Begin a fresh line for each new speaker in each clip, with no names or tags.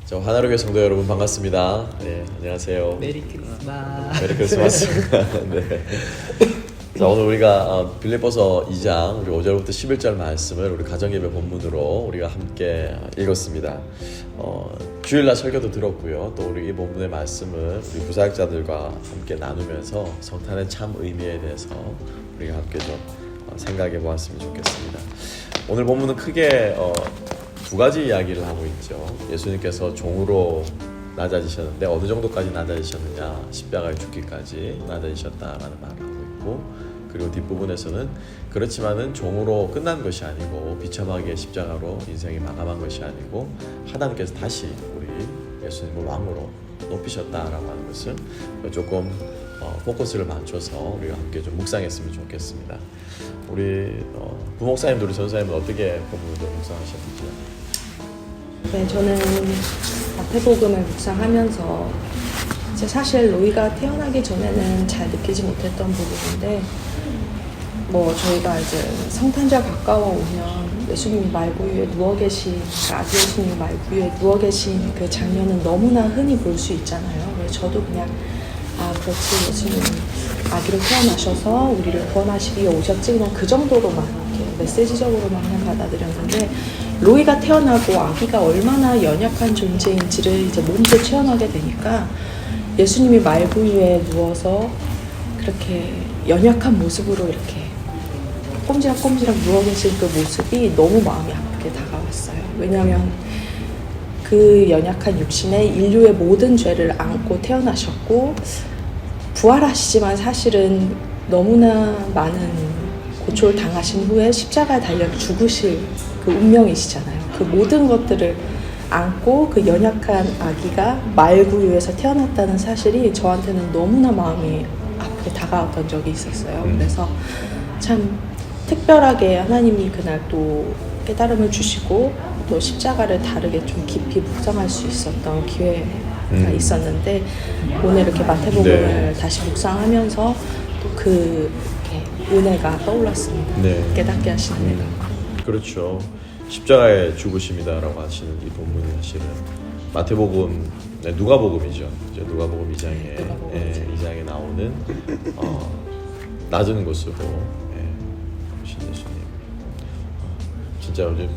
자, 하나로교회 성도 여러분 반갑습니다. 네, 안녕하세요.
메리 크리스마스.
메리 크리스마스. 네. 자, 오늘 우리가 빌립보서 2장 우리 5절부터 11절 말씀을 우리 가정예배 본문으로 우리가 함께 읽었습니다. 주일날 설교도 들었고요. 또 우리 이 본문의 말씀을 우리 부사역자들과 함께 나누면서 성탄의 참 의미에 대해서 우리가 함께 좀 생각해 보았으면 좋겠습니다. 오늘 본문은 크게 두 가지 이야기를 하고 있죠. 예수님께서 종으로 낮아지셨는데 어느 정도까지 낮아지셨느냐, 십자가에 죽기까지 낮아지셨다라는 말을 하고 있고, 그리고 뒷부분에서는 그렇지만은 종으로 끝난 것이 아니고 비참하게 십자가로 인생이 마감한 것이 아니고 하나님께서 다시 우리 예수님을 왕으로 높이셨다라고 하는 것을 조금 포커스를 맞춰서 우리가 함께 좀 묵상했으면 좋겠습니다. 우리 부목사님들, 우리 전사님은 어떻게 본문을 묵상하셨는지?
네, 저는 마태복음을 묵상하면서 이제 사실 로이가 태어나기 전에는 잘 느끼지 못했던 부분인데, 저희가 이제 성탄절 가까워 오면 예수님이 말구유에 누워 계신, 아기 예수님이 말구유에 누워 계신 그 장면은 너무나 흔히 볼 수 있잖아요. 그래서 저도 그냥 그렇지, 예수님 아기로 태어나셔서 우리를 구원하시기 위해 오셨지, 그냥 그 정도로만 이렇게 메시지적으로만 그냥 받아들였는데, 로이가 태어나고 아기가 얼마나 연약한 존재인지를 이제 몸소 체험하게 되니까 예수님이 말구유에 누워서 그렇게 연약한 모습으로 이렇게 꼼지락꼼지락 누워 계신 그 모습이 너무 마음이 아프게 다가왔어요. 왜냐하면 그 연약한 육신에 인류의 모든 죄를 안고 태어나셨고, 부활하시지만 사실은 너무나 많은 고초를 당하신 후에 십자가에 달려 죽으실 그 운명이시잖아요. 그 모든 것들을 안고 그 연약한 아기가 말구유에서 태어났다는 사실이 저한테는 너무나 마음이 아프게 다가왔던 적이 있었어요. 그래서 참 특별하게 하나님이 그날 또 깨달음을 주시고 또 십자가를 다르게 좀 깊이 묵상할 수 있었던 기회가 있었는데, 오늘 이렇게 마태복음을 다시 묵상하면서 또 그 은혜가 떠올랐습니다.
네.
깨닫게 하시는 은혜가.
그렇죠. 십자가의 죽으심이다라고 하시는 이 본문이 사실은 마태복음, 누가복음이죠. 누가복음 2장에
누가복음
2장에 나오는 낮은 곳으로 오신 예수님. 진짜 요즘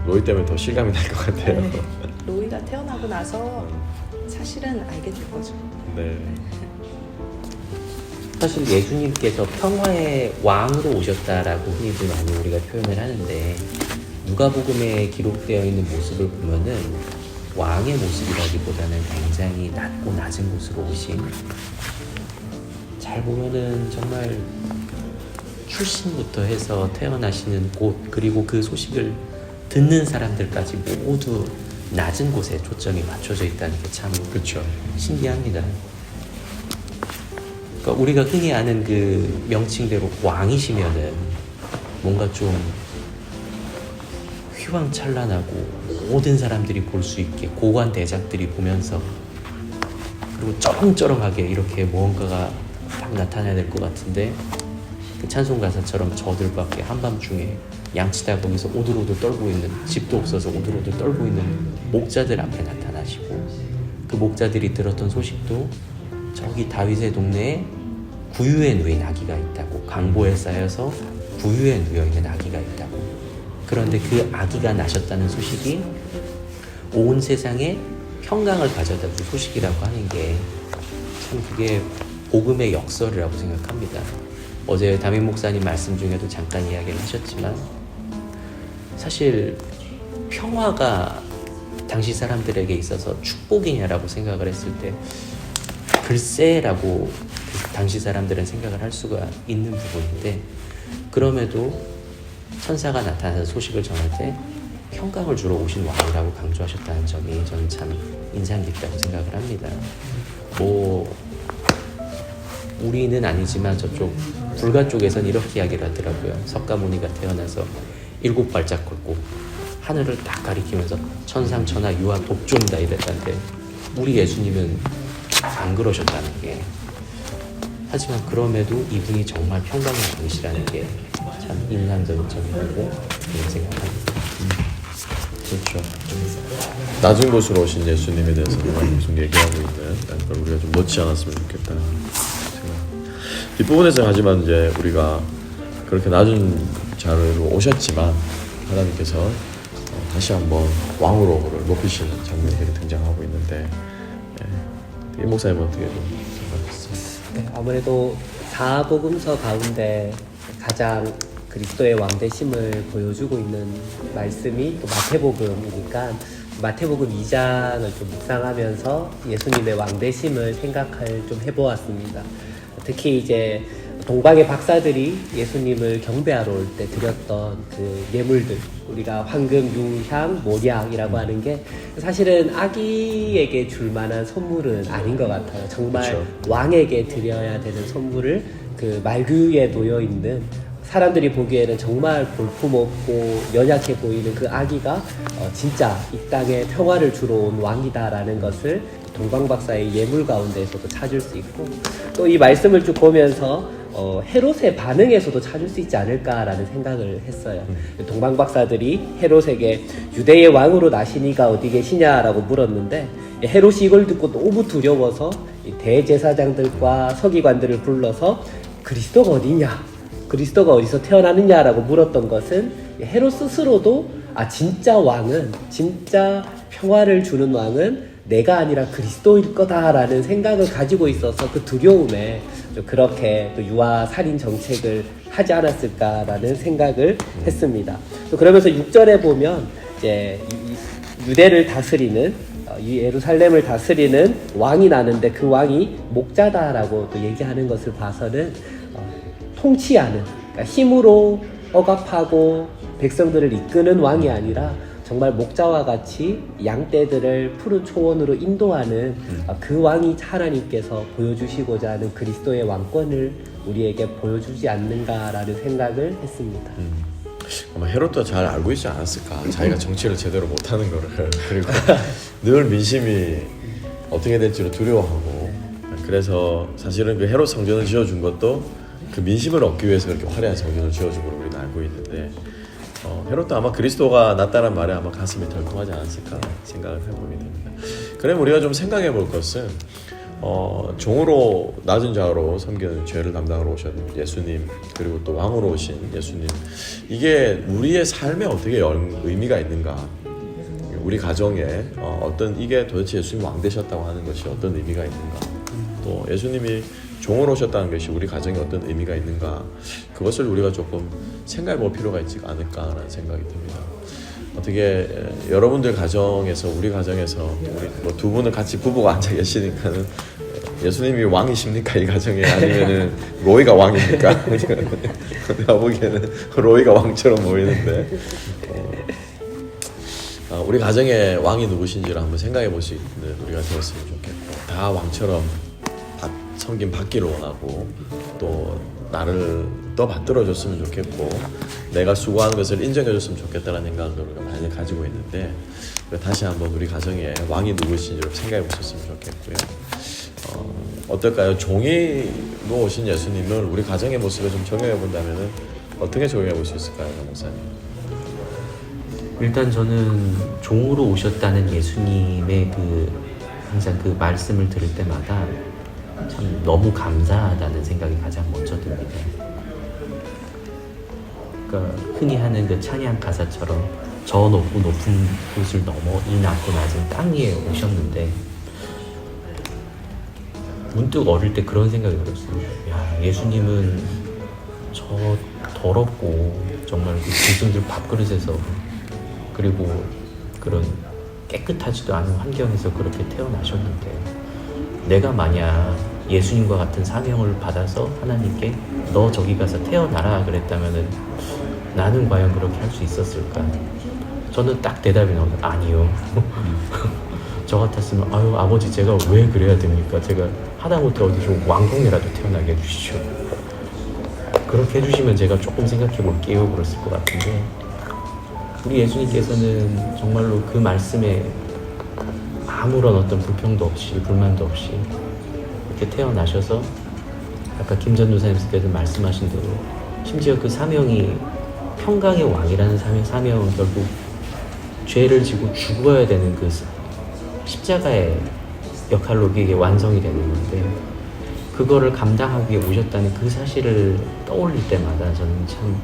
로이 때문에 더 실감이 날 것 같아요.
네. 로이가 태어나고 나서 사실은 알게 된 거죠.
네.
사실 예수님께서 평화의 왕으로 오셨다라고 흔히들 많이 우리가 표현을 하는데, 누가복음에 기록되어 있는 모습을 보면은 왕의 모습이라기보다는 굉장히 낮고 낮은 곳으로 오신, 잘 보면은 정말 출신부터 해서 태어나시는 곳, 그리고 그 소식을 듣는 사람들까지 모두 낮은 곳에 초점이 맞춰져 있다는 게 참
그렇죠.
신기합니다. 그러니까 우리가 흔히 아는 그 명칭대로 왕이시면은 뭔가 좀 휘황찬란하고 모든 사람들이 볼 수 있게 고관 대작들이 보면서, 그리고 쩌렁쩌렁하게 이렇게 무언가가 딱 나타나야 될 것 같은데, 그 찬송가사처럼 저들밖에 한밤중에 양치다거기서 오들오들 떨고 있는, 집도 없어서 오들오들 떨고 있는 목자들 앞에 나타나시고, 그 목자들이 들었던 소식도 저기 다윗의 동네에 구유에 누인 아기가 있다고, 강보에 쌓여서 구유에 누워있는 아기가 있다고. 그런데 그 아기가 나셨다는 소식이 온 세상에 평강을 가져다 줄 소식이라고 하는 게 참 그게 복음의 역설이라고 생각합니다. 어제 담임 목사님 말씀 중에도 잠깐 이야기를 하셨지만, 사실 평화가 당시 사람들에게 있어서 축복이냐라고 생각을 했을 때 글쎄라고 당시 사람들은 생각을 할 수가 있는 부분인데, 그럼에도 천사가 나타나서 소식을 전할 때 평강을 주러 오신 왕이라고 강조하셨다는 점이 저는 참 인상 깊다고 생각을 합니다. 우리는 아니지만 저쪽 불가 쪽에서는 이렇게 이야기를 하더라고요. 석가모니가 태어나서 7발짝 걷고 하늘을 딱 가리키면서 천상천하 유아 독존이다 이랬다는데, 우리 예수님은 안 그러셨다는 게, 하지만 그럼에도 이분이 정말 평강의 왕이시라는 게 참 인상적인 점이라고 생각합니다.
그렇죠. 낮은 곳으로 오신 예수님에 대해서 우리가 계속 얘기하고 있는 걸 우리가 좀 놓지 않았으면 좋겠다. 뒷부분에서 하지만 이제 우리가 그렇게 낮은 자리로 오셨지만 하나님께서 다시 한번 왕으로 그를 높이시는 장면이 등장하고 있는데 이 목사님은 어떻게 좀 생각하세요?
네, 아무래도 사복음서 가운데 가장 그리스도의 왕되심을 보여주고 있는 말씀이 또 마태복음이니까 마태복음 2장을 좀 묵상하면서 예수님의 왕되심을 생각을 좀 해보았습니다. 특히 이제 동방의 박사들이 예수님을 경배하러 올 때 드렸던 그 예물들, 우리가 황금, 유향, 모략이라고 하는 게 사실은 아기에게 줄 만한 선물은 아닌 것 같아요. 정말
그렇죠.
왕에게 드려야 되는 선물을 그 말귀에 놓여 있는, 사람들이 보기에는 정말 볼품없고 연약해 보이는 그 아기가 진짜 이 땅에 평화를 주러 온 왕이다라는 것을 동방박사의 예물 가운데에서도 찾을 수 있고, 또 이 말씀을 쭉 보면서 헤롯의 반응에서도 찾을 수 있지 않을까라는 생각을 했어요. 동방박사들이 헤롯에게 유대의 왕으로 나시니가 어디 계시냐라고 물었는데, 헤롯이 이걸 듣고 너무 두려워서 이 대제사장들과 서기관들을 불러서 그리스도가 어디냐, 그리스도가 어디서 태어나느냐라고 물었던 것은 헤롯 스스로도 진짜 왕은, 진짜 평화를 주는 왕은 내가 아니라 그리스도일 거다라는 생각을 가지고 있어서 그 두려움에 좀 그렇게 또 유아 살인 정책을 하지 않았을까라는 생각을 했습니다. 또 그러면서 6절에 보면 이제 유대를 다스리는, 이 예루살렘을 다스리는 왕이 나는데 그 왕이 목자다라고 또 얘기하는 것을 봐서는 통치하는, 그러니까 힘으로 억압하고 백성들을 이끄는 왕이 아니라 정말 목자와 같이 양떼들을 푸른 초원으로 인도하는 그 왕이 하나님께서 보여주시고자 하는 그리스도의 왕권을 우리에게 보여주지 않는가라는 생각을 했습니다.
아마 헤롯도 잘 알고 있지 않았을까. 자기가 정치를 제대로 못하는 거를. 그리고 늘 민심이 어떻게 될지를 두려워하고, 그래서 사실은 그 헤롯 성전을 지어준 것도 그 민심을 얻기 위해서 그렇게 화려한 성전을 지어준 걸로 우리는 알고 있는데, 헤롯도 아마 그리스도가 낫다는 말에 아마 가슴이 덜컹하지 않았을까 생각을 해보게 됩니다. 그럼 우리가 좀 생각해 볼 것은 종으로 낮은 자로 섬기는 죄를 담당하러 오신 예수님, 그리고 또 왕으로 오신 예수님, 이게 우리의 삶에 어떻게 의미가 있는가, 우리 가정에 어떤, 이게 도대체 예수님 왕 되셨다고 하는 것이 어떤 의미가 있는가, 또 예수님이 종으로 오셨다는 것이 우리 가정에 어떤 의미가 있는가, 그것을 우리가 조금 생각해 볼 필요가 있지 않을까라는 생각이 듭니다. 어떻게 여러분들 가정에서, 우리 가정에서, 우리 뭐 두 분은 같이 부부가 앉아 계시니까는 예수님이 왕이십니까 이 가정에, 아니면은 로이가 왕입니까? 내가 보기에는 로이가 왕처럼 보이는데, 우리 가정의 왕이 누구신지를 한번 생각해 볼 수 있는 우리가 되었으면 좋겠고, 다 왕처럼 섬김 받기를 원하고, 또 나를 더 받들어줬으면 좋겠고, 내가 수고하는 것을 인정해줬으면 좋겠다는 생각을 우리가 많이 가지고 있는데, 다시 한번 우리 가정에 왕이 누구신지를 생각해 보셨으면 좋겠고요. 어떨까요? 종이로 오신 예수님을 우리 가정의 모습에 좀 적용해 본다면 어떻게 적용해 볼 수 있을까요, 목사님?
일단 저는 종으로 오셨다는 예수님의 항상 그 말씀을 들을 때마다 참 너무 감사하다는 생각이 가장 먼저 듭니다. 그러니까 흔히 하는 그 찬양 가사처럼 저 높고 높은 곳을 넘어 이 낮고 낮은 땅 위에 오셨는데, 문득 어릴 때 그런 생각이 들었어요. 야, 예수님은 저 더럽고 정말 그 짐승들 밥그릇에서, 그리고 그런 깨끗하지도 않은 환경에서 그렇게 태어나셨는데, 내가 만약 예수님과 같은 사명을 받아서 하나님께 너 저기 가서 태어나라 그랬다면은 나는 과연 그렇게 할 수 있었을까? 저는 딱 대답이 나오면 아니요. 저 같았으면 아유 아버지 제가 왜 그래야 됩니까? 제가 하다못해 어디 좀 왕궁이라도 태어나게 해주시죠. 그렇게 해주시면 제가 조금 생각해 볼게요 그랬을 것 같은데, 우리 예수님께서는 정말로 그 말씀에 아무런 어떤 불평도 없이 불만도 없이 이렇게 태어나셔서, 아까 김전도 사님께서 말씀하신 대로 심지어 그 사명이 평강의 왕이라는 사명은 결국 죄를 지고 죽어야 되는 그 십자가의 역할로 이게 완성이 되는 건데 그거를 감당하기 위해 오셨다는 그 사실을 떠올릴 때마다 저는 참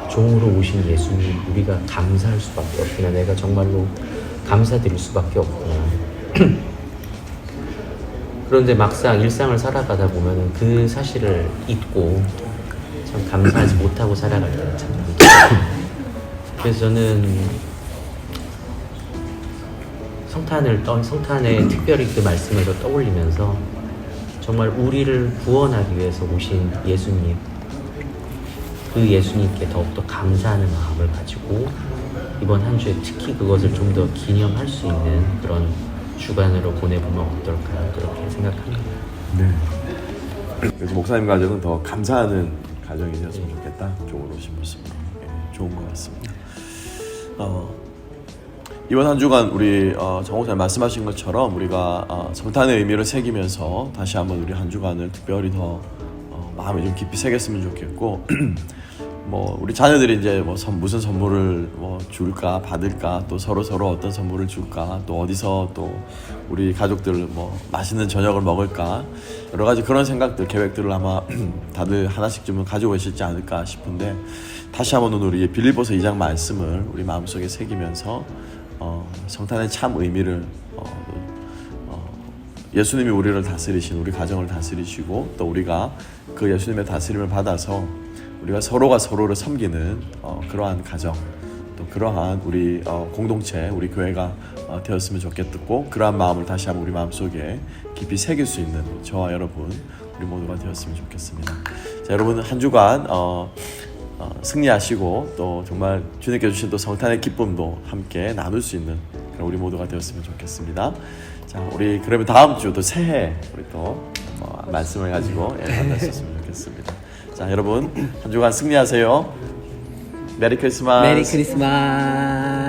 종으로 오신 예수님 우리가 감사할 수밖에 없구나. 내가 정말로 감사드릴 수밖에 없구나. 그런데 막상 일상을 살아가다 보면은 그 사실을 잊고 참 감사하지 못하고 살아갈 때가 참 많죠. 그래서 저는 성탄에 특별히 그 말씀을 떠올리면서 정말 우리를 구원하기 위해서 오신 예수님, 그 예수님께 더욱더 감사하는 마음을 가지고 이번 한 주에 특히 그것을 좀 더 기념할 수 있는 그런 주간으로 보내보면 어떨까 그렇게 생각합니다.
네. 그래서 목사님 가정은 더 감사하는 가정이 되었으면 좋겠다. 쪽으로 오신 모습 좋은 것 같습니다. 이번 한 주간 우리 정 목사님 말씀하신 것처럼 우리가 성탄의 의미를 새기면서 다시 한번 우리 한 주간을 특별히 더 마음에 좀 깊이 새겼으면 좋겠고 뭐 우리 자녀들이 이제 뭐 무슨 선물을 뭐 줄까 받을까 또 서로 어떤 선물을 줄까 또 어디서 또 우리 가족들 뭐 맛있는 저녁을 먹을까 여러 가지 그런 생각들 계획들을 아마 다들 하나씩 좀 가지고 계시지 않을까 싶은데 다시 한번 오늘 우리 빌립보서 2장 말씀을 우리 마음속에 새기면서 성탄의 참 의미를 예수님이 우리를 다스리신 우리 가정을 다스리시고 또 우리가 그 예수님의 다스림을 받아서 우리가 서로가 서로를 섬기는 그러한 가정 또 그러한 우리 공동체 우리 교회가 되었으면 좋겠고 그러한 마음을 다시 한번 우리 마음속에 깊이 새길 수 있는 저와 여러분 우리 모두가 되었으면 좋겠습니다. 자, 여러분 한 주간 승리하시고 또 정말 주님께 주신 또 성탄의 기쁨도 함께 나눌 수 있는 그런 우리 모두가 되었으면 좋겠습니다. 자, 우리 그러면 다음 주 또 새해 우리 또 말씀을 가지고 만났었으면 좋겠습니다. 자, 여러분 한 주간 승리하세요. 메리 크리스마스.
메리 크리스마스.